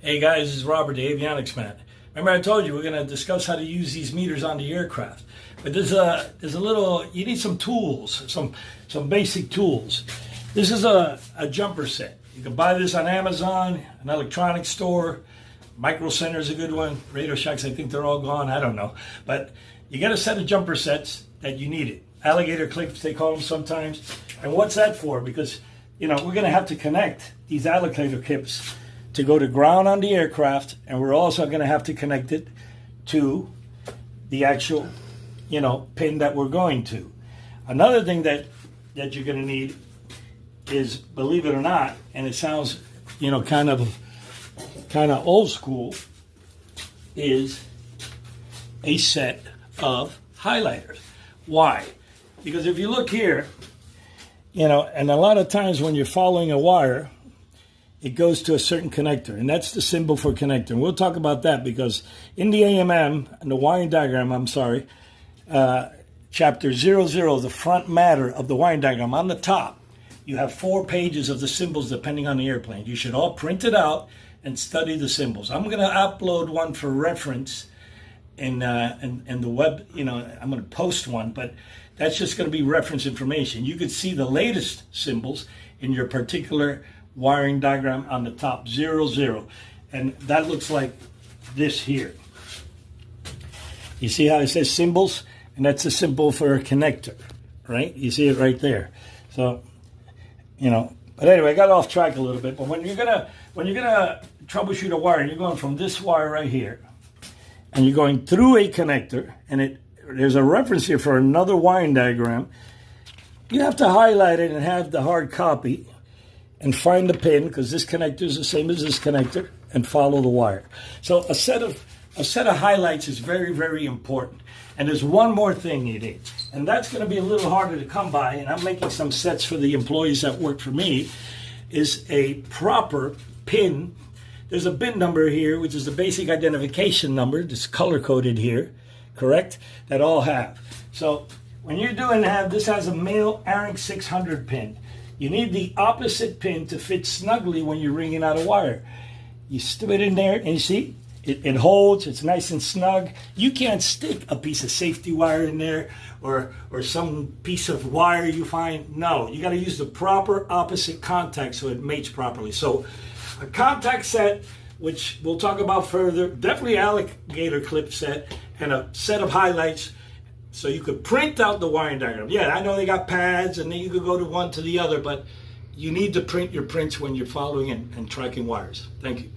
Hey guys, this is Robert, the avionics man. Remember I told you we're going to discuss how to use these meters on the aircraft. But there's a little, you need some tools, some basic tools. This is a jumper set. You can buy this on Amazon, an electronics store. Micro Center is a good one. Radio Shacks, I think they're all gone. I don't know. But you get a set of jumper sets that you need it. Alligator clips, they call them sometimes. And what's that for? Because, you know, we're going to have to connect these alligator clips to go to ground on the aircraft, and we're also going to have to connect it to the actual, pin that we're going to. Another thing that you're going to need is, believe it or not, and it sounds, kind of old school, is a set of highlighters. Why? Because if you look here, and a lot of times when you're following a wire, it goes to a certain connector, and that's the symbol for connector. And we'll talk about that because in the AMM, in the wiring diagram, chapter 00, the front matter of the wiring diagram, on the top, you have 4 pages of the symbols depending on the airplane. You should all print it out and study the symbols. I'm going to upload one for reference in the web. I'm going to post one, but that's just going to be reference information. You could see the latest symbols in your particular wiring diagram on the top, 00. And that looks like this here. You see how it says symbols? And that's a symbol for a connector, right? You see it right there. So, but anyway, I got off track a little bit. But when you're gonna troubleshoot a wire, you're going from this wire right here, and you're going through a connector, and there's a reference here for another wiring diagram. You have to highlight it and have the hard copy and find the pin, because this connector is the same as this connector, and follow the wire. So a set of highlights is very, very important. And there's one more thing you need, and that's going to be a little harder to come by, and I'm making some sets for the employees that work for me, is a proper pin. There's a bin number here, which is the basic identification number. It's color-coded here, correct? That all have. So when you're doing that, this has a male ARINC 600 pin. You need the opposite pin to fit snugly when you're wringing out a wire. You stick it in there, and you see, it holds, it's nice and snug. You can't stick a piece of safety wire in there or some piece of wire you find. No, you got to use the proper opposite contact so it mates properly. So a contact set, which we'll talk about further, definitely alligator clip set, and a set of highlights so you could print out the wiring diagram. Yeah, I know they got pads and then you could go to one to the other, but you need to print your prints when you're following and tracking wires. Thank you.